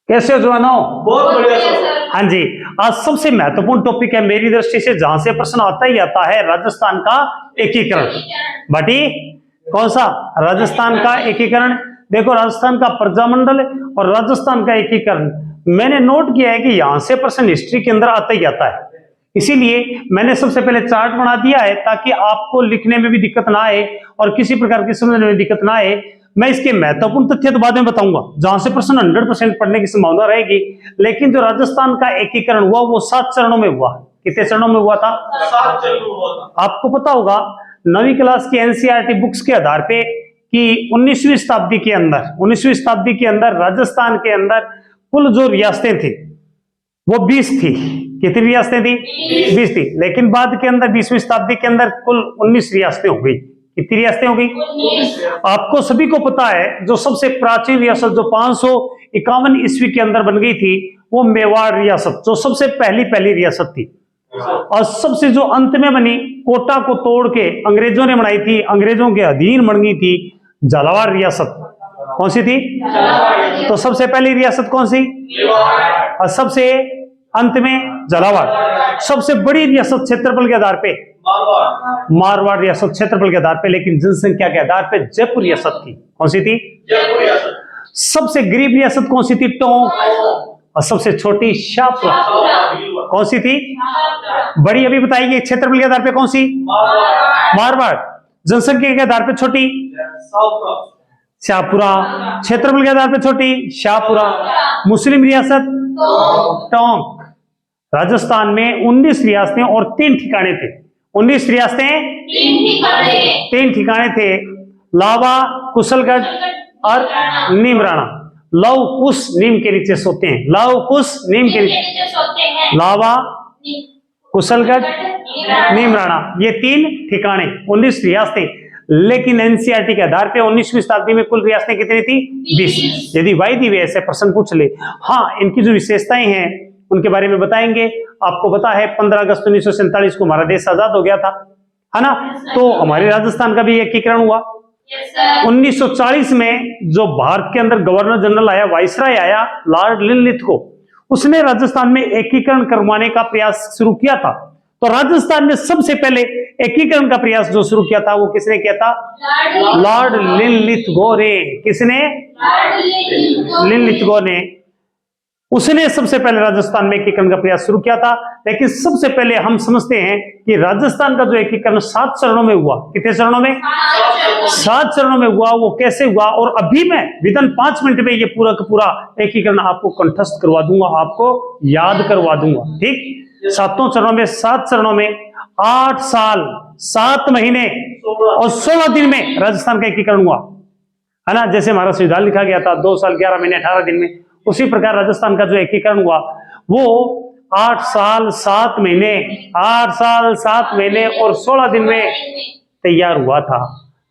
कैसे हो जवानों? बहुत बढ़िया सर। हाँ जी, आज सबसे महत्वपूर्ण टॉपिक है मेरी दृष्टि से, जहां से प्रश्न आता ही आता है, राजस्थान का एकीकरण। बाटी कौन सा? राजस्थान का एकीकरण। देखो, राजस्थान का प्रजामंडल और राजस्थान का एकीकरण मैंने नोट किया है कि यहां से प्रश्न हिस्ट्री के अंदर आता ही आता है, इसीलिए मैंने सबसे पहले चार्ट बना दिया है ताकि आपको लिखने में भी दिक्कत ना आए और किसी प्रकार की समझने में दिक्कत ना आए। मैं इसके महत्वपूर्ण तथ्य तो बाद में बताऊंगा, जहां से प्रश्न 100% पढ़ने की संभावना रहेगी। लेकिन जो राजस्थान का एकीकरण हुआ वो 7 चरणों में हुआ। कितने चरणों में हुआ था? 7 चरणों में हुआ था। आपको पता होगा 9वीं क्लास की एनसीईआरटी बुक्स के आधार पे कि 19वीं शताब्दी के अंदर राजस्थान के अंदर कुल जो रियासतें थी वो 20 थी। कितनी रियासतें थी? 20 थी। लेकिन बाद के अंदर 20वीं शताब्दी के अंदर कुल 19 रियासतें हो गई। कितनी रियासतें हो गई? आपको सभी को पता है जो सबसे प्राचीन रियासत जो 551 ईस्वी के अंदर बन गई थी वो मेवाड़ रियासत, जो सबसे पहली रियासत थी। और सबसे जो अंत में बनी, कोटा को तोड़ के अंग्रेजों ने बनाई थी, अंग्रेजों के अधीन बन गई थी झालावाड़ रियासत। कौन सी थी? तो सबसे पहली रियासत कौन सी? और सबसे अंत में झालावाड़। सबसे बड़ी रियासत क्षेत्रफल के आधार पे मारवाड़ रियासत क्षेत्रफल के आधार पे, लेकिन जनसंख्या के आधार पे जयपुर रियासत थी। कौन सी थी? जयपुर रियासत। सबसे गरीब रियासत कौन सी थी? टोंक। और सबसे छोटी शाहपुरा। कौन सी थी? बड़ी अभी बताइए क्षेत्रफल के आधार पे कौन सी? मारवाड़। जनसंख्या के आधार पे छोटी शाहपुरा, क्षेत्रफल के आधार पे छोटी शाहपुरा। मुस्लिम रियासत टोंक। राजस्थान में 19 रियासतें और 3 ठिकाने थे। 19 रियासतें, 3 ठिकाने थे, लावा, कुशलगढ़ और नीमराणा। लव कुश नीम के नीचे सोते हैं। लव कुश नीम के नीचे सोते हैं। लावा, कुशलगढ़, नीमराणा, ये 3 ठिकाने, 19 रियासतें। लेकिन एनसीईआरटी के आधार पे 19वीं शताब्दी में कुल रियासतें कितनी थी? 20। यदि वायदी वे ऐसे प्रश्न पूछ ले, हाँ, इनकी जो विशेषताएं हैं उनके बारे में बताएंगे। आपको पता है 15 अगस्त 1947 को हमारा देश आजाद हो गया था, है ना? तो हमारे राजस्थान का भी एकीकरण हुआ। 1940 में जो भारत के अंदर गवर्नर जनरल आया, वाइसराय आया, लॉर्ड लिनलिथ को, उसने राजस्थान में एकीकरण करवाने का प्रयास शुरू किया था। तो राजस्थान में सबसे पहले एकीकरण का प्रयास जो शुरू किया था वो किसने किया था? लॉर्ड लिनलिथ ने। किसने? लिनलिथ ने। उसने सबसे पहले राजस्थान में एकीकरण का प्रयास शुरू किया था। लेकिन सबसे पहले हम समझते हैं कि राजस्थान का जो एकीकरण 7 चरणों में हुआ। कितने चरणों में? 7 चरणों में हुआ। वो कैसे हुआ? और अभी मैं विदिन 5 मिनट में ये पूरा का पूरा एकीकरण आपको कंठस्थ करवा दूंगा, आपको याद करवा दूंगा। ठीक? 7 चरणों में, 7 चरणों में 8 साल 7 महीने और 16 दिन में राजस्थान का एकीकरण हुआ, है ना? जैसे हमारा संविधान लिखा गया था 2 साल 11 महीने 18 दिन में, उसी प्रकार राजस्थान का जो एकीकरण हुआ वो 8 साल 7 महीने, 8 साल 7 महीने और 16 दिन में तैयार हुआ था।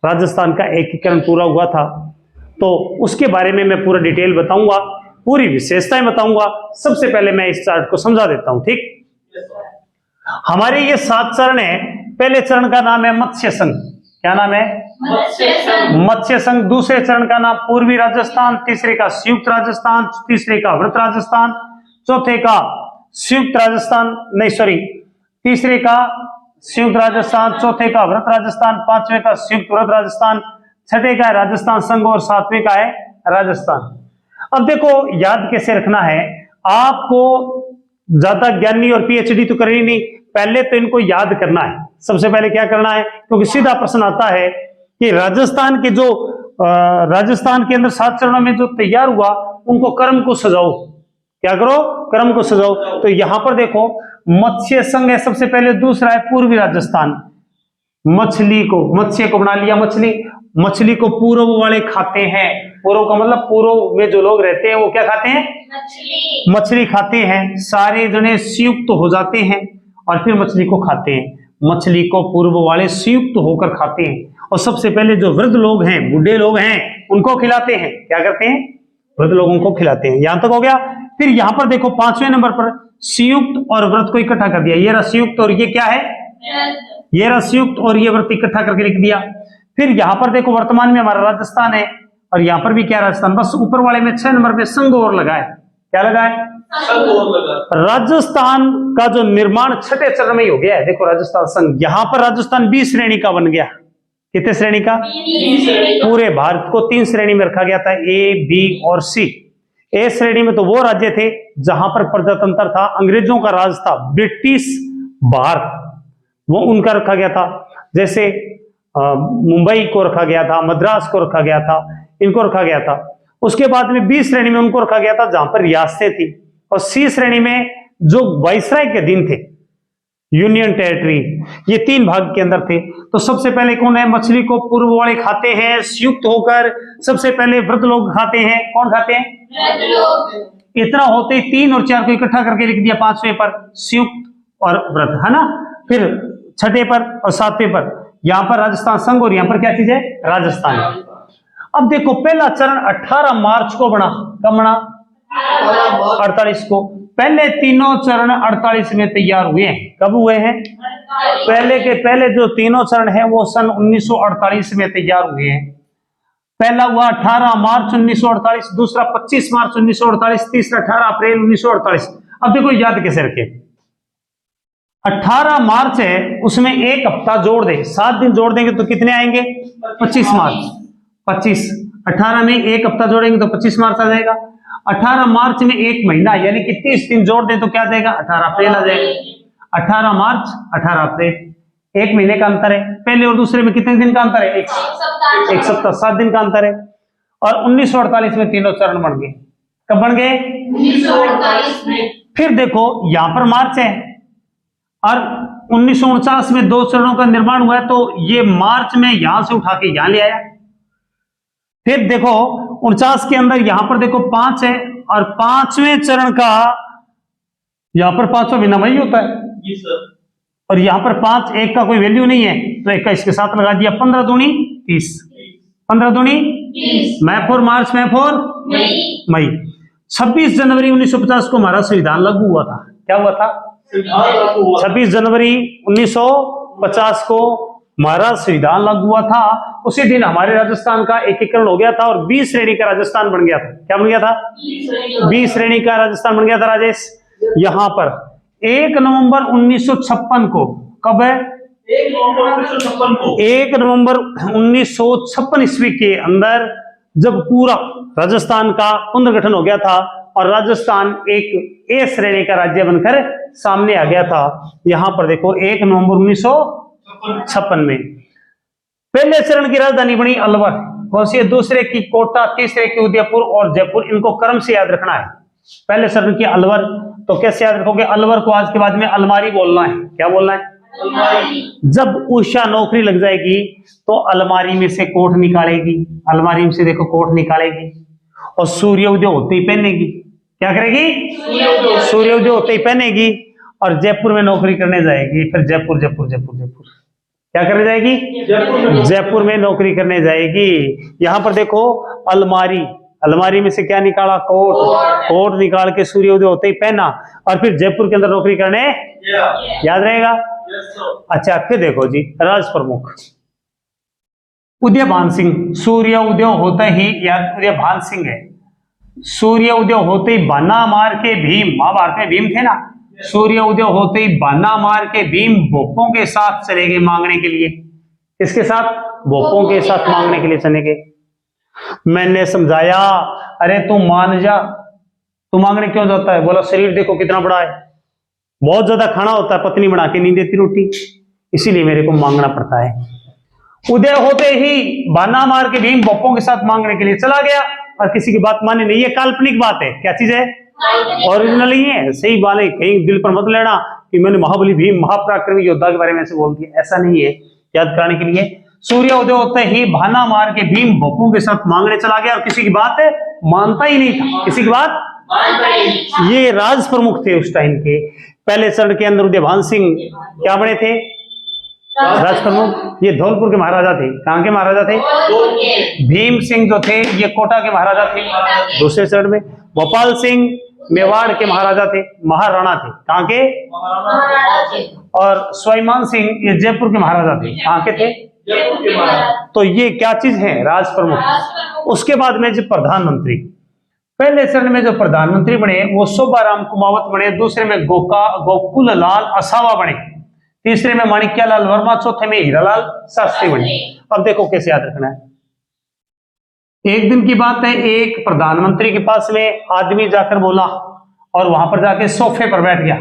राजस्थान का एकीकरण पूरा हुआ था। तो उसके बारे में मैं पूरा डिटेल बताऊंगा, पूरी विशेषताएं बताऊंगा। सबसे पहले मैं इस चार्ट को समझा देता हूं। ठीक? हमारे ये 7 चरण है। पहले चरण का नाम है मत्स्य संघ। क्या नाम है? मत्स्य संघ। दूसरे चरण का नाम पूर्वी राजस्थान, तीसरे का संयुक्त राजस्थान, तीसरे का वृत राजस्थान, चौथे का संयुक्त राजस्थान, नहीं सॉरी, तीसरे का संयुक्त राजस्थान, चौथे का वृत राजस्थान, पांचवें का संयुक्त वृत राजस्थान, छठे का राजस्थान संघ और 7वें का है राजस्थान। अब देखो, याद कैसे रखना है आपको, ज्यादा ज्ञानी और पीएचडी तो करनी नहीं, पहले तो इनको याद करना है। सबसे पहले क्या करना है, क्योंकि सीधा प्रश्न आता है कि राजस्थान के जो राजस्थान के अंदर 7 चरणों में जो तैयार हुआ उनको क्रम को सजाओ। क्या करो? क्रम को सजाओ। तो यहां पर देखो, मत्स्य संघ है सबसे पहले, दूसरा है पूर्वी राजस्थान। मछली को, मत्स्य को बना लिया मछली। मछली को पूर्व वाले खाते हैं। पूर्व का मतलब पूर्व में जो लोग रहते हैं वो क्या खाते हैं? मछली खाते हैं। सारे जने संयुक्त हो जाते हैं और फिर मछली को खाते हैं। मछली को पूर्व वाले संयुक्त होकर खाते हैं। और सबसे पहले जो वृद्ध लोग हैं, बूढ़े लोग हैं, उनको खिलाते हैं। क्या करते हैं? वृद्ध लोगों को खिलाते हैं। यहां तक हो गया। फिर यहां पर देखो 5वें नंबर पर संयुक्त और व्रत को इकट्ठा कर दिया। ये रहा संयुक्त और ये क्या है? ये रहा संयुक्त और ये व्रत इकट्ठा करके लिख दिया। फिर यहां पर देखो, वर्तमान में हमारा राजस्थान है और यहां पर भी क्या राजस्थान, बस ऊपर वाले में 6 नंबर पे संघ और लगाए। क्या लगा है? संघ और लगा। राजस्थान का जो निर्माण छठे चरण में ही हो गया है। देखो राजस्थान संघ, यहां पर राजस्थान 20 श्रेणी का बन गया। कितने श्रेणी का? पूरे भारत को 3 श्रेणी में रखा गया था, ए, बी और सी। ए श्रेणी में तो वो राज्य थे जहां पर प्रजातंत्र था, अंग्रेजों का राज था, ब्रिटिश भारत, वो उनका रखा गया था। जैसे मुंबई को रखा गया था, मद्रास को रखा गया था, इनको रखा गया था। उसके बाद में बी श्रेणी में उनको रखा गया था जहां पर रियासतें थी, और सी श्रेणी में जो वाइसराय के अधीन थे, यूनियन टेरिटरी, ये 3 भाग के अंदर थे। तो सबसे पहले कौन है? मछली को पूर्व वाले खाते हैं संयुक्त होकर। सबसे पहले वृद्ध लोग खाते हैं। कौन खाते हैं? वृद्ध लोग। इतना होते ही 3 और 4 को इकट्ठा करके लिख दिया 5वें पर संयुक्त और वृद्ध, है ना। फिर 6ठे पर और 7वें पर यहां पर राजस्थान संघ, और यहां पर क्या चीज है? राजस्थान। अब देखो पहला चरण 18 मार्च को बना। कब बना? 48 को। पहले तीनों चरण 48 में तैयार हुए हैं। कब हुए हैं? पहले के पहले जो तीनों चरण हैं वो सन 1948 में तैयार हुए हैं। पहला हुआ 18 मार्च 1948, दूसरा 25 मार्च 1948, तीसरा 18 अप्रैल 1948। अब देखो याद कैसे रखे, 18 मार्च है, उसमें एक हफ्ता जोड़ दे, 7 दिन जोड़ देंगे तो कितने आएंगे? 25 मार्च। 25 18 में एक हफ्ता जोड़ेंगे तो 25 मार्च आ जाएगा। 18 मार्च में एक महीना यानी कि 30 दिन जोड़ दें तो क्या देगा? 18 अप्रैल आ जाएगा। 18 मार्च 18 अप्रैल, एक महीने का अंतर है। पहले और दूसरे में कितने दिन का अंतर है? एक सप्ताह, 7 दिन का अंतर है। और 1948 में तीनों चरण बन गए। कब बन गए? 1948 में। फिर देखो यहां पर मार्च है और 1949 में 2 चरणों का निर्माण हुआ है, तो ये मार्च में यहां से उठा के यहां ले आया। फिर देखो 49 के अंदर यहां पर देखो 5 है, और 5वें चरण का यहां पर 5वां महीना वही होता है जी सर। और यहां पर 5, 1 का कोई वैल्यू नहीं है तो 1 का इसके साथ लगा दिया। 15 दूनी 30, 15 दूनी 30, मै फॉर मार्च, मै फॉर मई। 26 जनवरी 1950 को हमारा संविधान लागू हुआ था। क्या हुआ था? 26 जनवरी 1950 को हमारा संविधान लागू हुआ था। उसी दिन हमारे राजस्थान का एकीकरण हो गया था और 20 श्रेणी का राजस्थान बन गया था। क्या बन गया था? 20 श्रेणी का राजस्थान बन गया था राजेश। यहां पर 1 नवंबर 1956 को, कब है? 1 नवंबर 1956 को, 1 नवंबर 1956 ईस्वी के अंदर जब पूरा राजस्थान का पुनर्गठन हो गया था और राजस्थान एक ए श्रेणी का राज्य बनकर सामने आ गया था। यहां पर देखो 1 नवंबर 1956 में पहले चरण की राजधानी बनी अलवर। कौन सी? दूसरे की कोटा, तीसरे की उदयपुर और जयपुर। इनको क्रम से याद रखना है। पहले चरण की अलवर, तो कैसे याद रखोगे? अलवर को आज के बाद में अलमारी बोलना है। क्या बोलना है? अलमारी। जब उषा नौकरी लग जाएगी तो अलमारी में से कोट निकालेगी, अलमारी में से देखो कोट निकालेगी और सूर्योदय होते ही पहनेगी। क्या करेगी? सूर्योदय होते ही पहनेगी और जयपुर में नौकरी करने जाएगी। फिर जयपुर जयपुर जयपुर जयपुर क्या करने जाएगी? जयपुर में नौकरी करने जाएगी। यहां पर देखो अलमारी, अलमारी में से क्या निकाला? कोट। कोट निकाल के सूर्योदय होते ही पहना और फिर जयपुर के अंदर नौकरी करने। याद रहेगा? अच्छा फिर देखो जी, राज प्रमुख उदय भान सिंह। सूर्य उदय होते ही, याद उदय भान सिंह है, सूर्य उदय होते ही बहाना मार के भीम, महाभारत में भीम थे ना, सूर्य उदय होते ही बहाना मार के भीम भोपों के साथ चले गए मांगने के लिए। किसके साथ? भोपों के साथ मांगने के लिए चले गए। मैंने समझाया, अरे तू मान जा, तू मांगने क्यों जाता है? बोला शरीर देखो कितना बड़ा है, बहुत ज्यादा खाना होता है, पत्नी बना के नहीं देती रोटी, इसीलिए मेरे को मांगना पड़ता है। उदय होते ही बहाना मार के भीम भोपों के साथ मांगने के लिए चला गया और किसी की बात मानी नहीं। ये काल्पनिक बात है। क्या चीज है? ओरिजिनल ही है, सही बात है। कहीं दिल पर मत लेना कि मैंने महाबली भीम महापराक्रमी योद्धा के बारे में ऐसे बोल दिया, ऐसा नहीं है। याद कराने के लिए, सूर्य उदय होते ही बहाना मार के भीम भोपों के साथ मांगने चला गया और किसी की बात मानता ही नहीं था, किसी की बात मानता ही नहीं था। ये राज प्रमुख थे उस टाइम के। पहले चरण के अंदर उदय भान सिंह क्या बने थे? राज प्रमुख। ये धौलपुर के महाराजा थे। कहां के महाराजा थे? भीम सिंह जो थे ये कोटा के महाराजा थे दूसरे चरण में। गोपाल सिंह मेवाड़ के महाराजा थे, महाराणा थे। कहां के? और स्वाभिमान सिंह ये जयपुर के महाराजा थे। कहां के थे? जयपुर के महाराजा। तो ये क्या चीज है? राज प्रमुख। उसके बाद में जो प्रधानमंत्री, पहले चरण में जो प्रधानमंत्री बने वो शोभाराम कुमावत बने, दूसरे में गोकुल लाल असावा बने, तीसरे में माणिक्यलाल वर्मा, चौथे में हीरालाल शास्त्री बने। अब देखो कैसे याद रखना है। एक दिन की बात है, एक प्रधानमंत्री के पास में आदमी जाकर बोला और वहां पर जाके सोफे पर बैठ गया।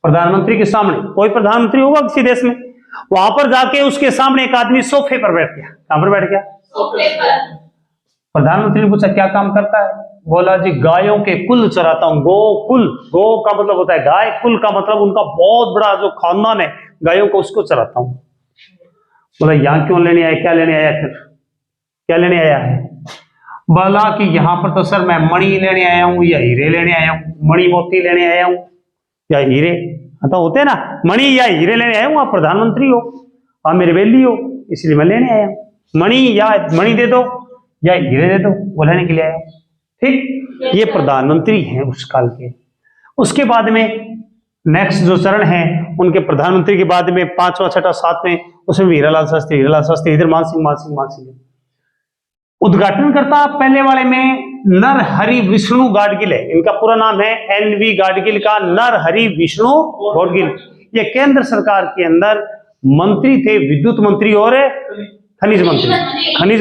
प्रधानमंत्री के सामने, कोई प्रधानमंत्री होगा किसी देश में, वहां पर जाके उसके सामने एक आदमी सोफे पर बैठ गया। कहां पर बैठ गया? सोफे पर। प्रधानमंत्री ने पूछा क्या काम करता है? बोला जी गायों के कुल चराता हूं। गोकुल, गो का मतलब होता है गाय, कुल का मतलब उनका बहुत बड़ा जो खानदान है गायों को, उसको चराता हूं। बोला यहां क्यों लेने आया, क्या लेने आया, फिर क्या लेने आया है? बोला कि यहां पर तो सर मैं मणि लेने आया हूं या हीरे लेने आया हूं, मणि मोती लेने आया हूं या हीरे, तो होते ना मणि या हीरे लेने आया हूं। आप प्रधानमंत्री हो, आप मेरे बेली हो, इसलिए मैं लेने आया हूं। मणि दे दो या हीरे दे दो, वो लेने के लिए आया हूं। ठीक, ये प्रधानमंत्री हैं उस काल के। उसके बाद में नेक्स्ट जो चरण है उनके प्रधानमंत्री के बाद में 5वां 6वां 7वें, उसमें हीरालाल शास्त्री, इधर मान सिंह। उद्घाटन करता पहले वाले में नर हरि विष्णु गाडगिल है, इनका पूरा नाम है NV गाडगिल का नर हरि विष्णु गाडगिल। ये केंद्र सरकार के अंदर मंत्री थे, विद्युत मंत्री और खनिज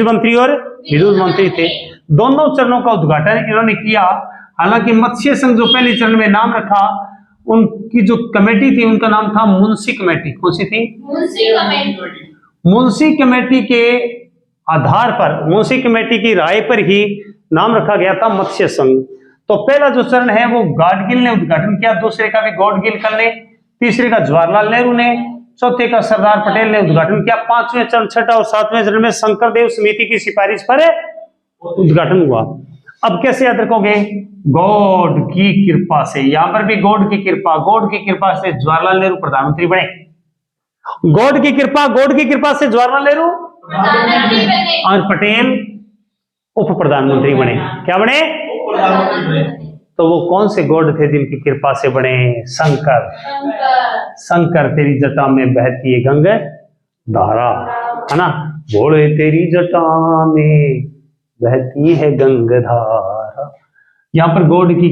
मंत्री और विद्युत मंत्री थे। दोनों चरणों का उद्घाटन इन्होंने किया। हालांकि मत्स्य संघ जो पहले चरण में नाम रखा, उनकी जो कमेटी थी उनका नाम था मुंशी कमेटी। कौन सी थी? मुंशी कमेटी के आधार पर, मुंशी कमेटी की राय पर ही नाम रखा गया था मत्स्य संघ। तो पहला जो चरण है वो गाडगिल ने उद्घाटन किया, दूसरे का भी गाडगिल ने, तीसरे का जवाहरलाल नेहरू ने, चौथे का सरदार पटेल ने उद्घाटन किया। 5वें चरण, 6वां और 7वें चरण में शंकरदेव समिति की सिफारिश पर उद्घाटन हुआ। अब कैसे याद रखोगे? गॉड की कृपा से, यहां पर भी गॉड की कृपा से जवाहरलाल नेहरू प्रधानमंत्री बने। गॉड की कृपा से जवाहरलाल नेहरू और पटेल उप प्रधानमंत्री बने। क्या बने? तो वो कौन से गॉड थे जिनकी कृपा से बने? शंकर तेरी जटा में बहती है गंगा धारा, है ना, भोले तेरी जटा में बहती है गंगाधारा। यहां पर गॉड की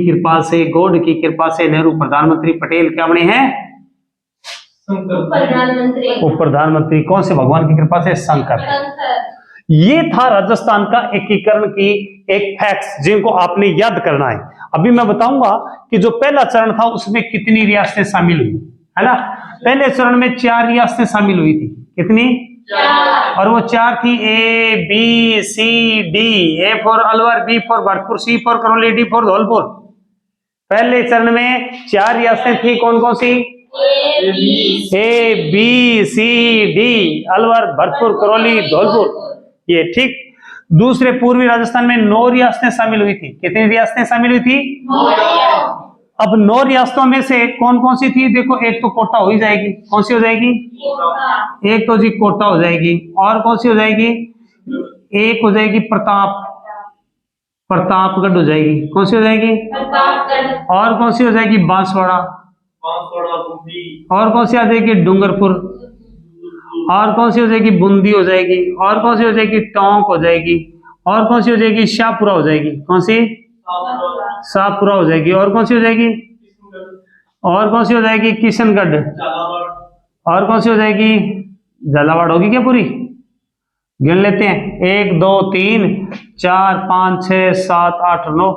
कृपा से नेहरू प्रधानमंत्री, पटेल क्या बने हैं? उप प्रधानमंत्री। कौन से भगवान की कृपा से? शंकर। ये था राजस्थान का एकीकरण की एक फैक्ट्स जिनको आपने याद करना है। अभी मैं बताऊंगा कि जो पहला चरण था उसमें कितनी रियासतें शामिल हुई, है ना। पहले चरण में 4 रियासतें शामिल हुई थी। कितनी? 4। और वो 4 थी ABCD। A for Alwar, B for Bharatpur, C for Karauli, D for Dholpur. पहले चरण में 4 रियासतें थी। कौन कौन सी? ABCD, अलवर, भरतपुर, करौली, धौलपुर, ये ठीक। दूसरे पूर्वी राजस्थान में 9 रियासतें शामिल हुई थी। कितनी रियासतें शामिल हुई थी? 9। अब 9 रियासतों में से कौन कौन सी थी? देखो, एक तो कोटा हो ही जाएगी। कौन सी हो जाएगी? एक तो जी कोटा हो जाएगी। और कौन सी हो जाएगी? एक हो जाएगी प्रतापगढ़ हो जाएगी। कौन सी हो जाएगी? प्रतापगढ़। और कौन सी हो जाएगी? बांसवाड़ा। और कौन सी आ जाएगी? डूंगरपुर। और कौन सी हो जाएगी? बूंदी हो जाएगी। और कौन सी हो जाएगी? टोंक हो जाएगी। और कौन सी हो जाएगी? शाहपुरा हो जाएगी। कौन सी? शाहपुरा हो जाएगी। और कौन सी हो जाएगी? और कौन सी हो जाएगी? किशनगढ़। और कौन सी हो जाएगी? झालावाड़ होगी क्या पूरी? गिन लेते हैं। 1 2 3 4 5 6 7 8 9।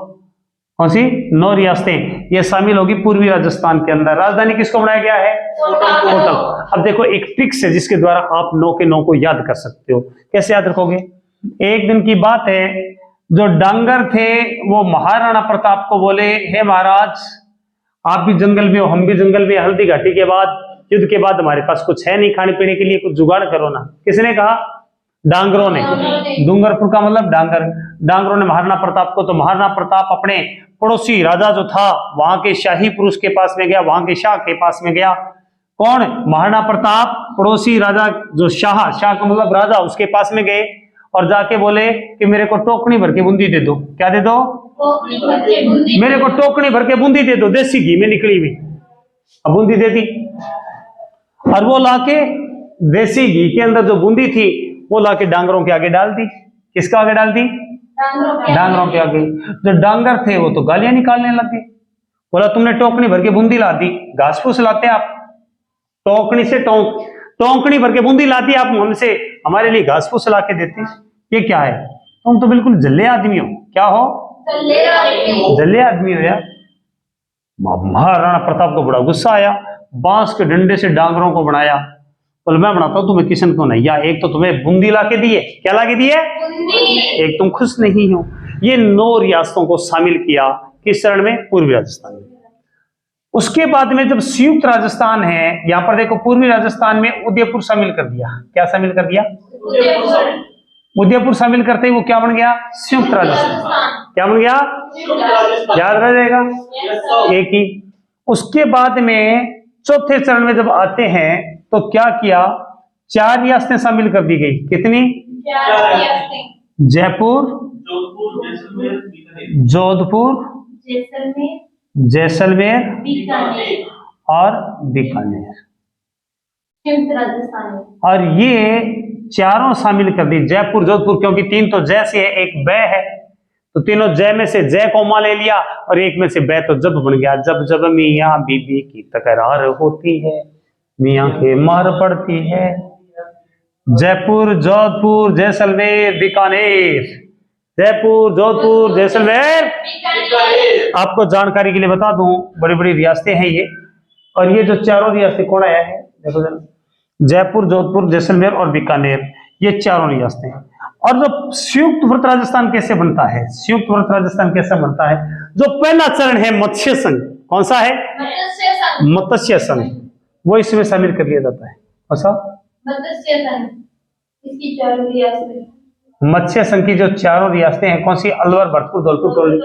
कौन सी? 9 रियासतें ये शामिल होगी पूर्वी राजस्थान के अंदर। राजधानी किसको बनाया गया है? कोटल। अब देखो एक ट्रिक्स है जिसके द्वारा आप 9 के 9 को याद कर सकते हो। कैसे याद रखोगे? एक दिन की बात है, जो डांगर थे वो महाराणा प्रताप को बोले, हे महाराज आप भी जंगल में हो, हम भी जंगल में, हल्दी घाटी के बाद, युद्ध के बाद हमारे पास कुछ है नहीं खाने पीने के लिए, कुछ जुगाड़ करो ना। किसने कहा? डांगरों ने। डूंगरपुर का मतलब डांगर। डांगरों ने महाराणा प्रताप को। तो महाराणा प्रताप अपने पड़ोसी राजा जो था वहां के शाही पुरुष के पास में गया, वहां के शाह के पास में गया। कौन? महाराणा प्रताप पड़ोसी राजा जो शाह का मतलब राजा, उसके पास में गए और जाके बोले कि मेरे को टोकनी भर के बूंदी दे दो। क्या दे दो? मेरे को टोकनी भर के बूंदी दे दो, देसी घी में निकली हुई। अब बूंदी दे दी और वो लाके देसी घी के अंदर जो बूंदी थी वो लाके डांगरों के आगे डाल दी। किसका आगे डाल दी? डांगरों के आगे। जो डांगर थे वो तो गालियां निकालने लगे, बोला तुमने टोकनी भर के बूंदी ला दी। घास फूस लाते आप, टोकनी से टोकनी भर के बूंदी लाती आप हमसे, हमारे लिए घास फूस ला के देते। ये क्या है? तुम तो बिल्कुल जल्ले आदमी हो। क्या हो? जल्ले आदमी हो यार। महाराणा प्रताप को बड़ा गुस्सा आया, बांस के डंडे से डांगरों को बनाया। बोले मैं बनाता हूं तुम्हें किशन को नहीं, या एक तो तुम्हें बूंदी ला के दिए, क्या ला के दिए? एक तुम खुश नहीं हो। ये 9 रियासतों को शामिल किया किस चरण में? पूर्वी राजस्थान में। उसके बाद में जब संयुक्त राजस्थान है, यहां पर देखो पूर्वी राजस्थान में उदयपुर शामिल कर दिया। क्या शामिल कर दिया? उदयपुर शामिल करते ही वो क्या बन गया? संयुक्त राजस्थान। क्या बन गया? याद रह जाएगा एक ही। उसके बाद में चौथे चरण में जब आते हैं तो क्या किया? 4 रियासतें शामिल कर दी गई। कितनी? जयपुर, जोधपुर, जैसलमेर और बीकानेर। और ये चारों शामिल कर दी। जयपुर जोधपुर, क्योंकि 3 तो जय से है, एक बै है, तो तीनों जय में से जय कोमा ले लिया और एक में से बै तो जब बन गया। जब जब मियाँ बीबी की तकरार होती है, मियाँ के मार पड़ती है। जयपुर, जोधपुर, जैसलमेर, बीकानेर। जयपुर, जोधपुर, जैसलमेर। आपको जानकारी के लिए बता दूं, बड़ी बड़ी रियासतें हैं ये। और ये जो चारों रियासतें कौन आया है देखो जरा, जयपुर, जोधपुर, जैसलमेर और बीकानेर, ये चारों रियासतें हैं। और जो संयुक्त भारत राजस्थान कैसे बनता है? संयुक्त भारत राजस्थान कैसे बनता है? जो पहला चरण है मत्स्य संघ, कौन सा है? मत्स्य संघ, वो इसमें शामिल कर लिया जाता है। कौन सा? मत्स्य संघ। इसकी चारों रियासतें, मत्स्य संघ की जो चारों रियासतें हैं, कौन सी? अलवर, भरतपुर, धौलपुर, करौली,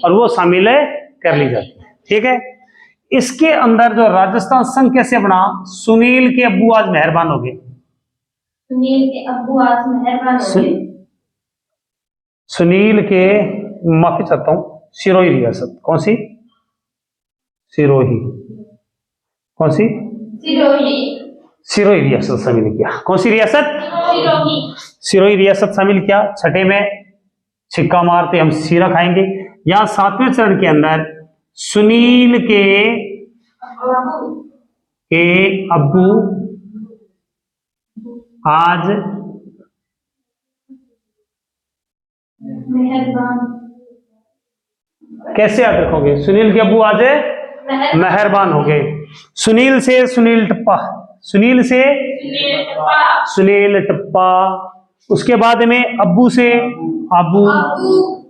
और वो शामिल कर ली जाती है। ठीक है। इसके अंदर जो राजस्थान संघ कैसे बना? सुनील के अब्बू आज मेहरबान हो गए। सुनील के अब्बू आज मेहरबान हो गए। सुनील के, माफी चाहता हूं, सिरोही रियासत। कौन सी? सिरोही। कौन सी? सिरोही। सिरोही रियासत शामिल किया। कौन सी रियासत? सिरोही। सिरोही रियासत शामिल किया। छठे में छिक्का मारते हम सीरा खाएंगे। यहां 7वें चरण के अंदर सुनील के अब्बू आज मेहरबान। कैसे याद रखोगे? सुनील के अब्बू आज मेहरबान हो गए। सुनील से सुनील टप्पा, सुनील से सुनील टप्पा। उसके बाद में अब्बू से अबू,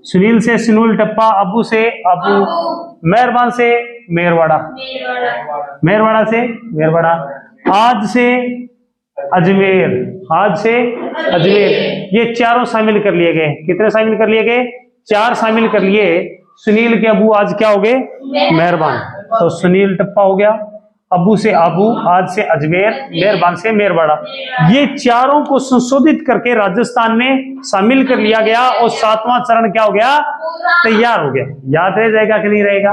सुनील से सुनील टप्पा, अब्बू से अबू, मेहरबान से मेरवाड़ा, मेरवाड़ा से मेरवाड़ा, आज से अजमेर, आज से अजमेर। ये चारों शामिल कर लिए गए। कितने शामिल कर लिए गए? 4 शामिल कर लिए। सुनील के अबू आज क्या हो गए? मेहरबान। तो सुनील टप्पा हो गया, अबू से आबू, आज से अजमेर, मेहरबान से मेरवाड़ा। ये चारों को संशोधित करके राजस्थान में शामिल कर लिया गया और 7वां चरण क्या हो गया? तैयार हो गया। याद रह जाएगा कि नहीं रहेगा?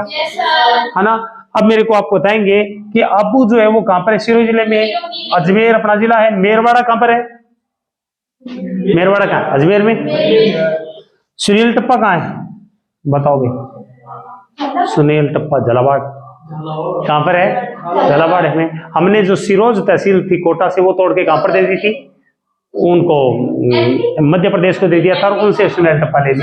है ना। अब मेरे को आप बताएंगे कि आबू जो है वो कहां पर है? सिरोही जिले में है। अजमेर अपना जिला है। मेरवाड़ा कहां पर है? मेरवाड़ा कहां? अजमेर में। सुनील टप्पा कहां है? बताओगे? सुनील टप्पा झालावाड़। कहां पर है? झालावाड़ में। हमने जो सिरोज तहसील थी कोटा से, वो तोड़ के कहां पर दे दी थी? उनको मध्य प्रदेश को दे दिया था और उनसे सुनील टप्पा ले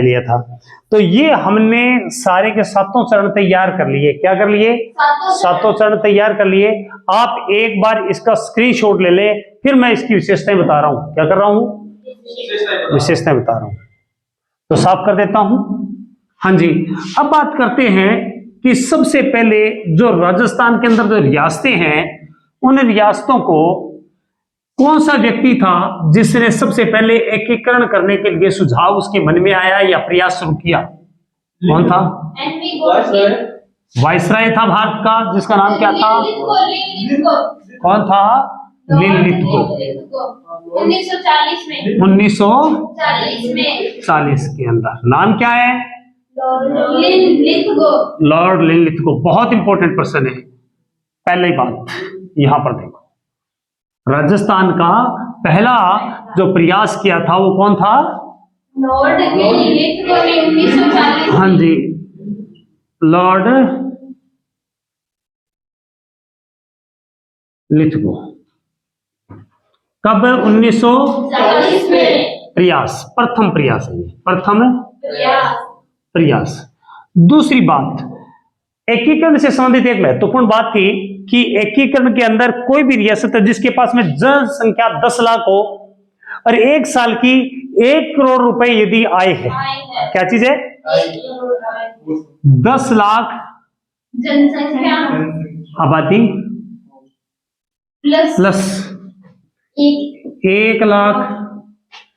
लिया था। तो ये हमने सारे के 7 चरण तैयार कर लिए। क्या कर लिए? 7 चरण तैयार कर लिए। आप एक बार इसका स्क्रीनशॉट ले लें, फिर मैं इसकी विशेषताएं बता रहा हूं। क्या कर रहा हूं? विशेषताएं बता रहा हूं। तो साफ कर देता हूं। हाँ जी, अब बात करते हैं कि सबसे पहले जो राजस्थान के अंदर जो रियासतें हैं, उन रियासतों को कौन सा व्यक्ति था जिसने सबसे पहले एकीकरण करने के लिए सुझाव उसके मन में आया या प्रयास शुरू किया? कौन था? वायसराय था भारत का, जिसका नाम क्या था? कौन था? लिनलिथगो। 1940 में, 1940 के अंदर। नाम क्या है? Lord Linlithgow. बहुत इंपॉर्टेंट पर्सन है। पहली बात यहां पर देखो, राजस्थान का पहला जो प्रयास किया था वो कौन था? लॉर्ड लिथगो ने 1940 हाँ जी, लॉर्ड लिथगो कब? 1940 में प्रयास, प्रथम प्रयास है ये, प्रथम प्रयास। प्रयास। दूसरी बात, एकीकरण से संबंधित एक महत्वपूर्ण बात थी कि एकीकरण के अंदर कोई भी रियासत है जिसके पास में जनसंख्या 10 लाख हो और एक साल की 1 करोड़ रुपए यदि आय है, क्या चीज है? 10 लाख जनसंख्या आबादी प्लस प्लस 1 लाख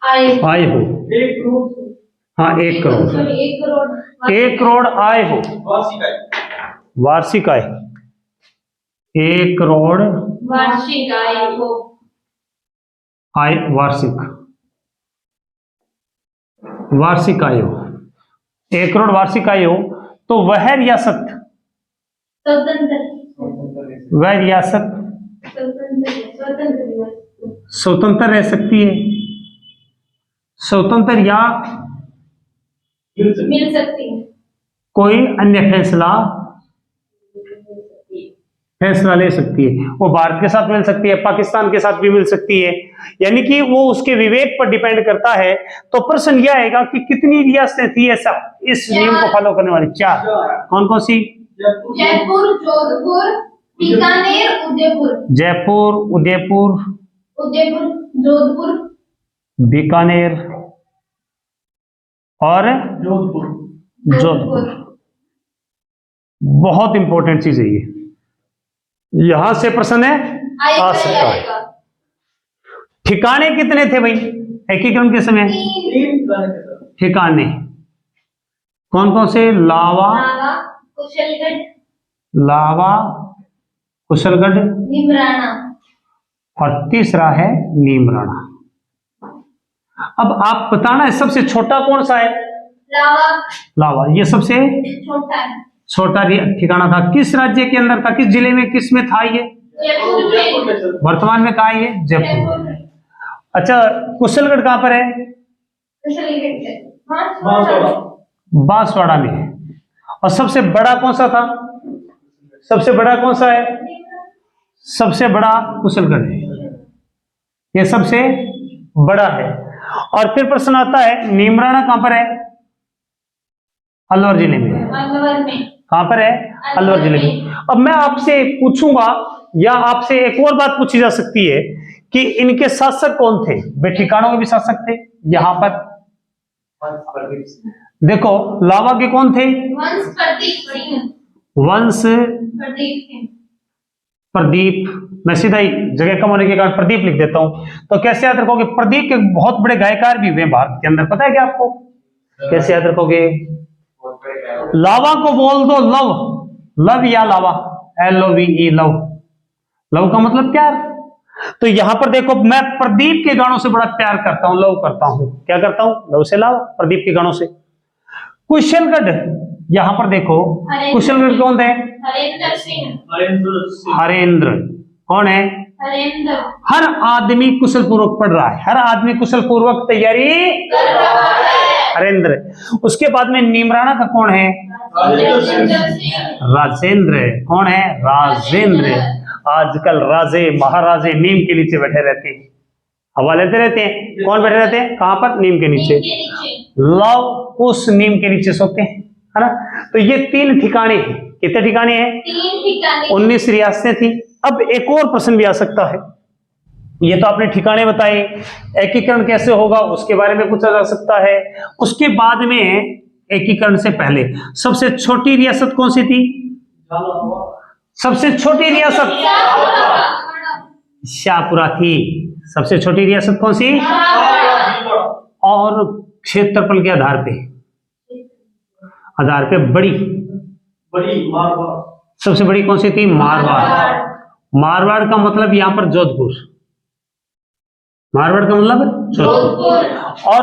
आय आय हो, एक करोड़ हाँ 1 करोड़, 1 करोड़ 1 करोड़ आय हो, वार्षिक आय। वार्षिक आय 1 करोड़ वार्षिक आय हो, आय वार्षिक, वार्षिक आय हो 1 करोड़ वार्षिक आय हो, तो वह रियासत, वह रियासत स्वतंत्र रह सकती है, स्वतंत्र या मिल सकती है, कोई अन्य फैसला ले सकती है। वो भारत के साथ मिल सकती है, पाकिस्तान के साथ भी मिल सकती है, यानी कि वो उसके विवेक पर डिपेंड करता है। तो प्रश्न यह आएगा कि कितनी रियासतें थी ऐसा इस नियम को फॉलो करने वाली? 4। कौन कौन सी? जयपुर, जोधपुर, बीकानेर, उदयपुर। जयपुर, उदयपुर, जोधपुर, बीकानेर और जोधपुर। बहुत इंपॉर्टेंट चीज है ये, यहां से प्रश्न है आ सकता है। ठिकाने कितने थे भाई एकीकरण के समय? ठिकाने कौन कौन से? लावा, कुशलगढ़, लावा, कुशलगढ़ निमराना और तीसरा है नीमराना। अब आप बताना है सबसे छोटा कौन सा है? लावा। लावा ये सबसे छोटा है, छोटा ठिकाना था। किस राज्य के अंदर था? किस जिले में, किस में था ये? जयपुर में। वर्तमान में कहा है ये? जयपुर में। अच्छा, कुशलगढ़ कहां पर है? बांसवाड़ा में है। और सबसे बड़ा कौन सा था? सबसे बड़ा कौन सा है? सबसे बड़ा कुशलगढ़ है, ये सबसे बड़ा है। और फिर प्रश्न आता है नीमराना कहां पर है? अलवर जिले में। अलवर में। कहां पर है? अलवर जिले में। अब मैं आपसे पूछूंगा या आपसे एक और बात पूछी जा सकती है कि इनके शासक कौन थे? वे ठिकानों के भी शासक थे। यहां पर देखो लावा के कौन थे? वंश प्रदीप। मैं सीधा ही जगह कम होने के कारण प्रदीप लिख देता हूं। तो कैसे याद रखोगे? प्रदीप के बहुत बड़े गायकार भी हुए भारत के अंदर, पता है क्या आपको? कैसे याद रखोगे? लावा को बोल दो लव, लव या लावा, LOVE लव। लव का मतलब प्यार। तो यहां पर देखो मैं प्रदीप के गानों से बड़ा प्यार करता हूं, लव करता हूं। क्या करता हूं? लव से लाव, प्रदीप के गानों से। कुशलगढ़, यहां पर देखो कुशलगढ़ कौन थे? हरेंद्र सिंह। हरेंद्र कौन है? हरेंद्र। हर आदमी कुशल पूर्वक पढ़ रहा है, हर आदमी कुशल पूर्वक तैयारी कर रहा है। हरेंद्र। उसके बाद में नीमराना का कौन है? राजेंद्र। कौन है? राजेंद्र। आजकल राजे महाराजे नीम के नीचे बैठे रहते हैं, हवा लेते रहते हैं। कौन बैठे रहते हैं? कहां पर? नीम के नीचे। लव कुश नीम के नीचे सोते हैं, है ना? तो ये 3 ठिकाने हैं। कितने ठिकाने हैं? 3 ठिकाने। 19 रियासतें थी। अब एक और प्रश्न भी आ सकता है, ये तो आपने ठिकाने बताए, एकीकरण कैसे होगा उसके बारे में पूछा जा सकता है। उसके बाद में एकीकरण से पहले सबसे छोटी रियासत कौन सी थी? सबसे छोटी रियासत शाहपुरा थी। सबसे छोटी रियासत कौन सी? और क्षेत्रफल के आधार पे बड़ी मारवाड़। सबसे बड़ी कौन सी थी? मारवाड़। मारवाड़ का मतलब यहां पर जोधपुर। मारवाड़ का मतलब जोधपुर। और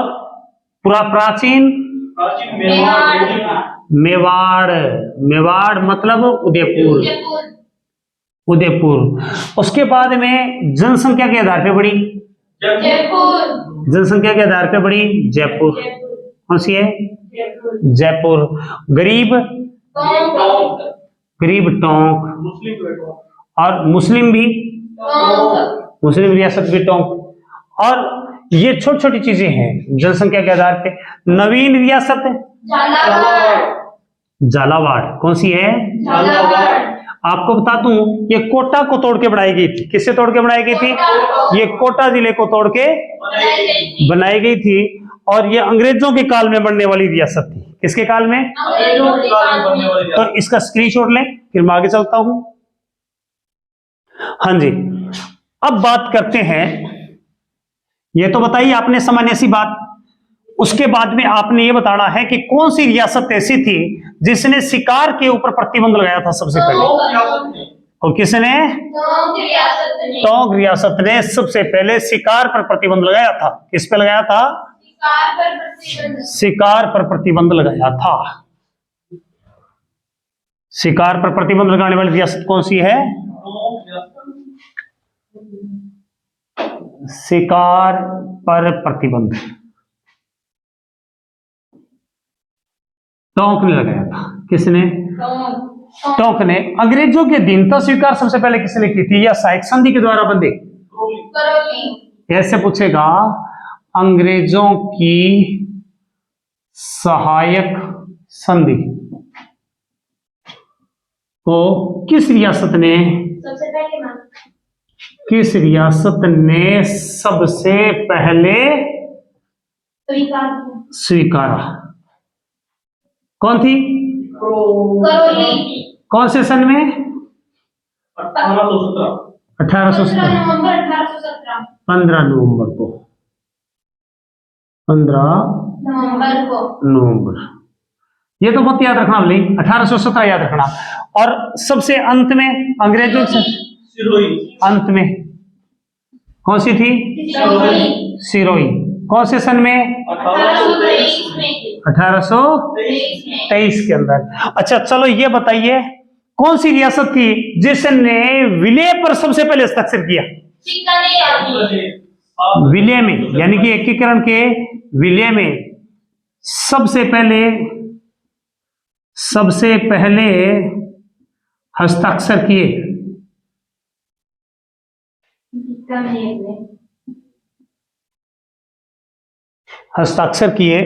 पूरा प्राचीन मेवाड़। मेवाड़ मतलब उदयपुर। उदयपुर। उसके बाद में जनसंख्या के आधार पे बड़ी जयपुर। जनसंख्या के आधार पे बड़ी जयपुर। कौन सी है? जयपुर। गरीब टोंक। गरीब टोंक। मुस्लिम बेटो और मुस्लिम भी, टोंक। मुस्लिम रियासत भी टोंक। और ये छोटी छोटी चीजें हैं जनसंख्या के आधार पे। नवीन रियासत है झालावाड़। झालावाड़। कौन सी है? झालावाड़। आपको बता दूं, ये कोटा को तोड़ के बनाई गई थी। किससे तोड़ के बनाई गई थी? ये कोटा जिले को तोड़ के बनाई गई थी। बनाई गई थी। और ये अंग्रेजों के काल में बनने वाली रियासत थी। किसके काल में? अंग्रेजों के काल बनने में। वाली तो इसका स्क्रीनशॉट लें, फिर मैं आगे चलता हूं। हाँ जी, अब बात करते हैं, ये तो बताइए आपने सामान्य सी बात। उसके बाद में आपने ये बताना है कि कौन सी रियासत ऐसी थी जिसने शिकार के ऊपर प्रतिबंध लगाया था सबसे पहले। और किसने? टोंक रियासत ने। टोंक रियासत ने सबसे पहले शिकार पर प्रतिबंध लगाया था। किस पे लगाया था? शिकार पर प्रतिबंध। शिकार पर प्रतिबंध लगाया था। शिकार पर प्रतिबंध लगाने वाली रियासत कौन सी है? शिकार पर प्रतिबंध टोंक ने लगाया था। किसने? टोंक। टोंक ने। अंग्रेजों के अधीनता स्वीकार सबसे पहले किसने की थी, या सहायक संधि के द्वारा बंधे? करौली। ऐसे पूछेगा, अंग्रेजों की सहायक संधि को किस रियासत ने, सबसे पहले मां किस रियासत ने सबसे पहले स्वीकार किया। स्वीकारा? कौन थी? करौली। कौन से सन में? 1817 1817। नवंबर 1817। 15 नवंबर को। 15 नवंबर को। नवंबर। ये तो बहुत याद रखना भले, 1817 याद रखना। और सबसे अंत में अंग्रेजों से सिरोही अंत में कौन सी थी? सिरोही। सिरोही। कौन से सन में? 1823 में। 1823 के अंदर। अच्छा चलो ये बताइए, कौन सी रियासत थी जिसने विलय पर सबसे पहले हस्ताक्षर किया? बीकानेर। विलय में, यानी कि एकीकरण के विलय में सबसे पहले हस्ताक्षर किए? बीकानेर में। हस्ताक्षर किए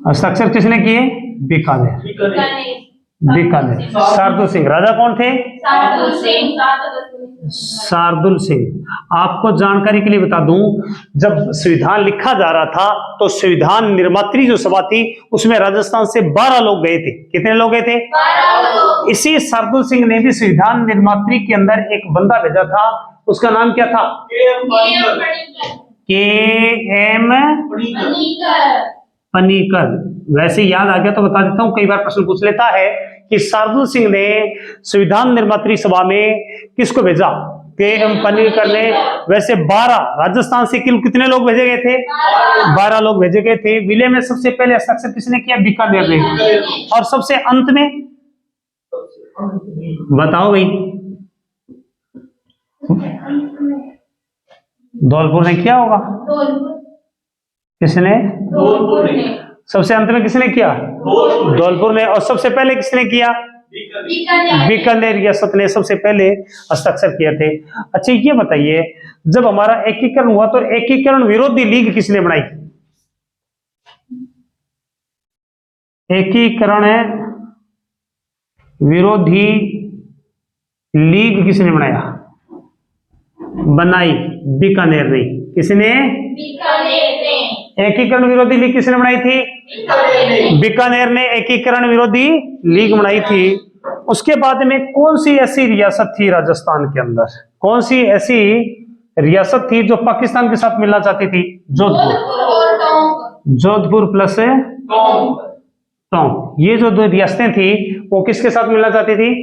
हस्ताक्षर किसने किए? बीकानेर। बीकानेर। बीकानेर। शार्दुल सिंह। राजा कौन थे? शार्दुल सिंह। शार्दुल सिंह। आपको जानकारी के लिए बता दूं, जब संविधान लिखा जा रहा था तो संविधान निर्मात्री जो सभा थी उसमें राजस्थान से 12 लोग गए थे। कितने लोग गए थे? 12 लोग। इसी शार्दुल सिंह ने भी संविधान निर्मात्री के अंदर एक बंदा भेजा था, उसका नाम क्या था? के एम पनीकर। वैसे याद आ गया तो बता देता हूं, कई बार प्रश्न पूछ लेता है कि शार्दुल सिंह ने संविधान निर्मात्री सभा में किसको भेजा? के एम पनीकर ने। वैसे 12 राजस्थान से कितने लोग भेजे गए थे? 12 लोग भेजे गए थे। विलय में सबसे पहले हस्ताक्षर किसने किया? बीकानेर ने। और सबसे अंत में बताओ भाई, धौलपुर ने किया होगा। किसने? धौलपुर ने। सबसे अंत में किसने किया? धौलपुर ने। और सबसे पहले किसने किया? बीकानेर रियासत ने सबसे पहले हस्ताक्षर किए थे। अच्छा ये बताइए, जब हमारा एकीकरण हुआ तो एकीकरण विरोधी लीग किसने बनाई? एकीकरण विरोधी लीग किसने बनाई? बीकानेर ने। किसने? बीकानेर ने। एकीकरण विरोधी लीग किसने बनाई थी? बीकानेर ने एकीकरण विरोधी लीग बनाई थी। उसके बाद में कौन सी ऐसी रियासत थी राजस्थान के अंदर, कौन सी ऐसी रियासत थी जो पाकिस्तान के साथ मिलना चाहती थी? जोधपुर। जोधपुर प्लस टोंक। ये जो 2 रियासतें थी वो किसके साथ मिलना चाहती थी?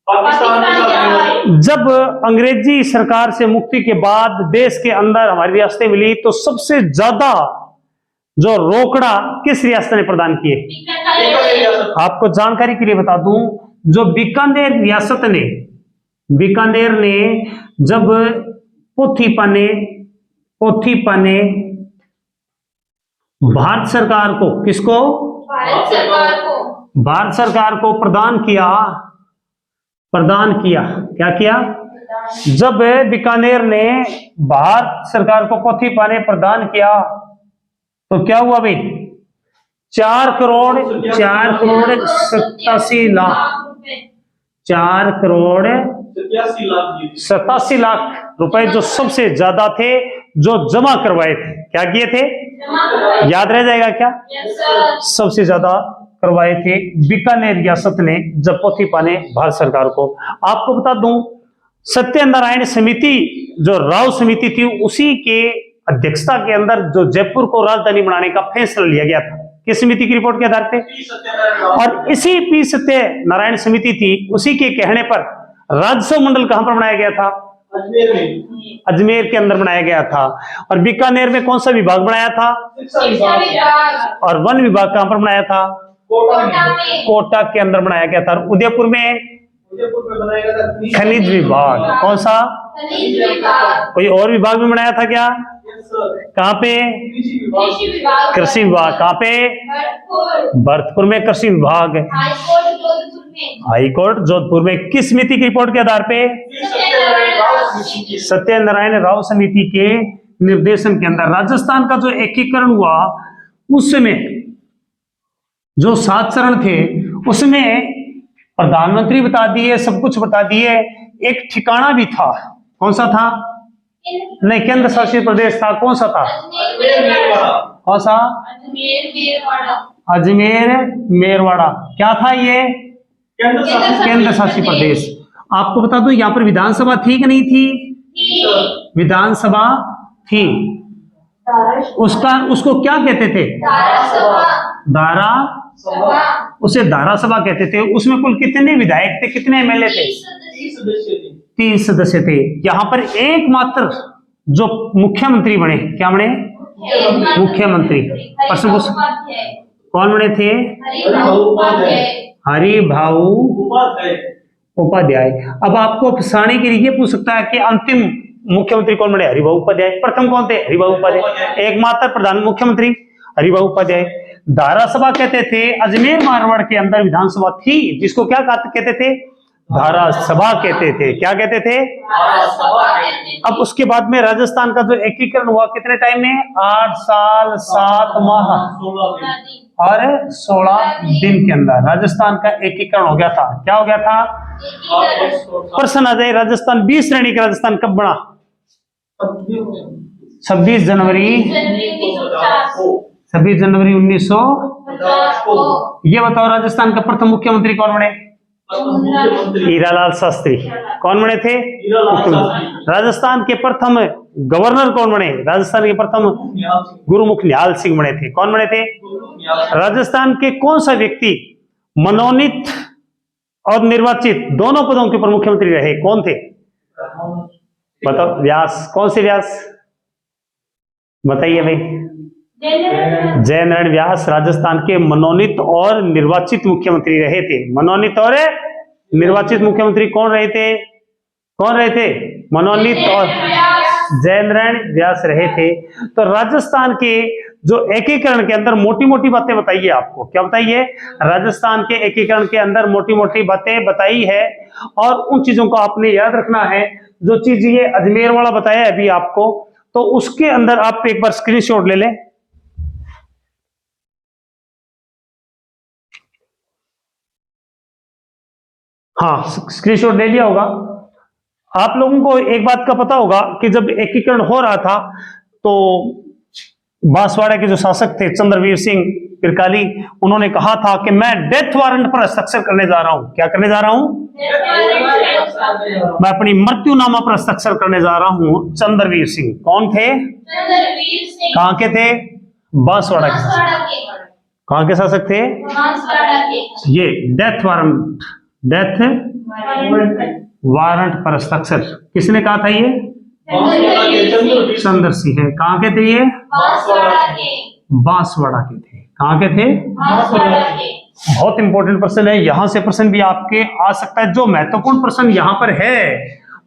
पाकिस्तान के साथ। जब अंग्रेजी सरकार से मुक्ति के बाद देश के अंदर हमारी रियासतें मिली तो सबसे ज्यादा जो रोकड़ा किस रियासत ने प्रदान किए? बीकानेर। आपको जानकारी के लिए बता दूं, जो बीकानेर रियासत ने बीकानेर ने जब पोथी पाने भारत सरकार को, किसको? भारत सरकार को प्रदान किया। क्या किया? जब बीकानेर ने भारत सरकार को पोथी पाने प्रदान किया तो क्या हुआ भाई? 4 करोड़ 87 लाख 87 लाख रुपए जो सबसे ज्यादा थे, जो जमा करवाए थे। क्या किए थे? याद रह जाएगा क्या? सबसे ज्यादा करवाए थे बीकानेर रियासत ने जब पोथी पाने भारत सरकार को। आपको बता दूं, सत्यनारायण समिति जो राव समिति थी, उसी के अध्यक्षता के अंदर जो जयपुर को राजधानी बनाने का फैसला लिया गया था, किस समिति की रिपोर्ट के आधार पे? और इसी पी सत्यनारायण समिति थी, उसी के कहने पर राजस्व मंडल कहां पर बनाया गया था? अजमेर के अंदर बनाया गया था। और बीकानेर में कौन सा विभाग बनाया था? और वन विभाग कहां पर बनाया था? कोटा के अंदर बनाया गया था। उदयपुर में बनाया गया था खनिज विभाग। कौन सा? कोई और विभाग में बनाया था क्या? कहाँ पे? कृषि विभाग। कहाँ पे? भरतपुर में कृषि विभाग। हाईकोर्ट जोधपुर में। किस समिति की रिपोर्ट के आधार पे? सत्यनारायण राव समिति के निर्देशन के अंदर। राजस्थान का जो एकीकरण हुआ उस समय जो 7 चरण थे उसमें प्रधानमंत्री बता दिए, सब कुछ बता दिए। एक ठिकाना भी था, कौन सा था? नहीं, केंद्र शासित प्रदेश था। कौन सा था? कौन सा? अजमेर मेरवाड़ा। क्या था ये? केंद्र शासित प्रदेश। आपको बता दूं, यहाँ पर विधानसभा थी कि नहीं थी? विधानसभा थी। उसको क्या कहते थे? धारा। उसे धारा सभा कहते थे। उसमें कुल कितने विधायक थे, कितने एमएलए थे? 30 सदस्य थे। यहाँ पर एकमात्र जो मुख्यमंत्री बने, क्या बने? मुख्यमंत्री। प्रश्न पूछ, कौन बने थे? हरिभाऊ उपाध्याय। अब आपको फंसाने के लिए पूछ सकता है कि अंतिम मुख्यमंत्री कौन बने? हरिभाऊ उपाध्याय। प्रथम कौन थे? हरिभाऊ उपाध्याय। एकमात्र प्रधान मुख्यमंत्री हरिभाऊ उपाध्याय। धारा सभा कहते थे। अजमेर मारवाड़ के अंदर विधानसभा थी जिसको क्या कहते थे? धारा सभा कहते थे। क्या कहते थे? अब उसके बाद में राजस्थान का जो एकीकरण हुआ कितने टाइम में? 8 साल 7 माह और 16 दिन के अंदर राजस्थान का एकीकरण हो गया था। क्या हो गया था? प्रश्न आ जाए, राजस्थान 20 श्रेणी का राजस्थान कब बना? 26 जनवरी 1900। ये बताओ, राजस्थान का प्रथम मुख्यमंत्री कौन बने? हीरालाल शास्त्री। कौन बने थे? राजस्थान के प्रथम गवर्नर कौन बने? राजस्थान के प्रथम गुरुमुख निहाल सिंह बने थे। कौन बने थे? राजस्थान के कौन सा व्यक्ति मनोनीत और निर्वाचित दोनों पदों के ऊपर मुख्यमंत्री रहे? कौन थे? बताओ। व्यास। कौन से व्यास? बताइए भाई। जयनारायण व्यास राजस्थान के मनोनीत और निर्वाचित मुख्यमंत्री रहे थे। मनोनीत और निर्वाचित मुख्यमंत्री कौन रहे थे? कौन रहे थे? मनोनीत और जयनारायण व्यास रहे थे। तो राजस्थान के जो एकीकरण के अंदर मोटी मोटी बातें बताइए आपको। क्या बताइए? राजस्थान के एकीकरण के अंदर मोटी मोटी बातें बताई है और उन चीजों को आपने याद रखना है। जो चीज ये अजमेर वाला बताया अभी आपको, तो उसके अंदर आप एक बार स्क्रीनशॉट ले लें। हाँ, स्क्रीनशॉट ले लिया होगा। आप लोगों को एक बात का पता होगा कि जब एकीकरण हो रहा था तो बांसवाड़ा के जो शासक थे चंद्रवीर सिंह पिरकाली, उन्होंने कहा था कि मैं डेथ वारंट पर हस्ताक्षर करने जा रहा हूं। क्या करने जा रहा हूं? मैं अपनी मृत्युनामा पर हस्ताक्षर करने जा रहा हूं। चंद्रवीर सिंह कौन थे? कहां के थे? बांसवाड़ा के। कहां के शासक थे? ये डेथ वारंट पर हस्ताक्षर किसने कहा था? ये चंद्र सिंह है। कहां के थे ये? बांसवाड़ा के थे। कहां के थे? बहुत इंपॉर्टेंट प्रश्न है, यहां से प्रश्न भी आपके आ सकता है। जो महत्वपूर्ण प्रश्न यहां पर है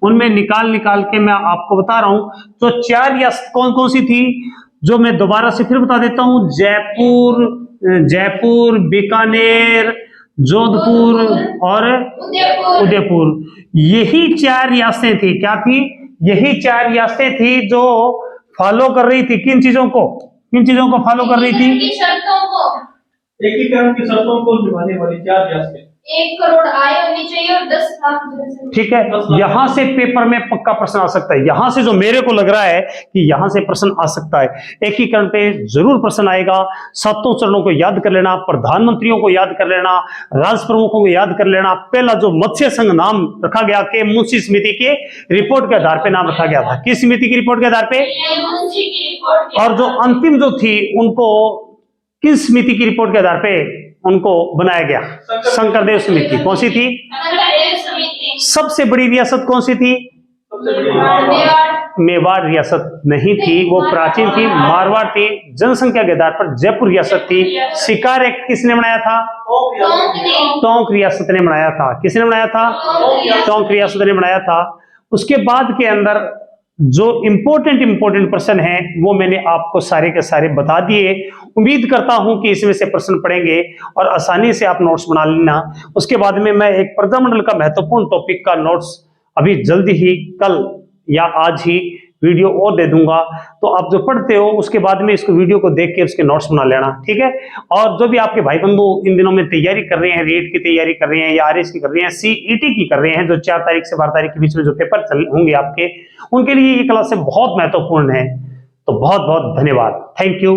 उनमें निकाल के मैं आपको बता रहा हूं। तो 4 रियासत कौन कौन सी थी, जो मैं दोबारा से फिर बता देता हूं। जयपुर, बीकानेर, जोधपुर और उदयपुर। यही 4 रियासतें थी। क्या थी? यही 4 रियासतें थी जो फॉलो कर रही थी किन चीजों को फॉलो कर रही थी? की शर्तों को, एकीकरण की शर्तों को निभाने वाली 4 रियासतें। 1 करोड़ आय होनी चाहिए और 10 लाख जनसंख्या। ठीक है, यहां से पेपर में पक्का प्रश्न आ सकता है। यहां से जो मेरे को लग रहा है कि यहां से प्रश्न आ सकता है, एकीकरण पे जरूर प्रश्न आएगा। 7 चरणों को याद कर लेना, प्रधानमंत्रियों को याद कर लेना, राष्ट्र प्रमुखों को याद कर लेना। पहला जो मत्स्य संघ नाम रखा गया के मुंशी समिति के रिपोर्ट के आधार पे नाम रखा गया था। किस समिति की रिपोर्ट के आधार पे? मुंशी की रिपोर्ट के और जो अंतिम जो थी उनको किस समिति की रिपोर्ट के आधार पे उनको बनाया गया? शंकरदेव समिति। कौन सी थी? शंकरदेव समिति। सबसे बड़ी रियासत कौन सी थी? सबसे बड़ी मेवाड़। मेवाड़ रियासत नहीं थी, वो प्राचीन थी, मारवाड़ थी। जनसंख्या के आधार पर जयपुर रियासत थी। शिकार एक्ट किसने बनाया था? टोंक रियासत ने बनाया था। किसने बनाया था? टोंक रियासत ने बनाया था। उसके बाद के अंदर जो इंपॉर्टेंट प्रश्न है वो मैंने आपको सारे के सारे बता दिए। उम्मीद करता हूं कि इसमें से प्रश्न पढ़ेंगे और आसानी से आप नोट्स बना लेना। उसके बाद में मैं एक प्रजामंडल का महत्वपूर्ण टॉपिक का नोट्स अभी जल्दी ही कल या आज ही वीडियो और दे दूंगा। तो आप जो पढ़ते हो उसके बाद में इसको वीडियो को देख के उसके नोट्स बना लेना, ठीक है। और जो भी आपके भाई बंधु इन दिनों में तैयारी कर रहे हैं, रेट की तैयारी कर रहे हैं या आरएस की कर रहे हैं, सीईटी की कर रहे हैं, जो 4 तारीख से 12 तारीख के बीच में जो पेपर होंगे आपके, उनके लिए ये क्लास बहुत महत्वपूर्ण है। तो बहुत बहुत धन्यवाद। Thank you.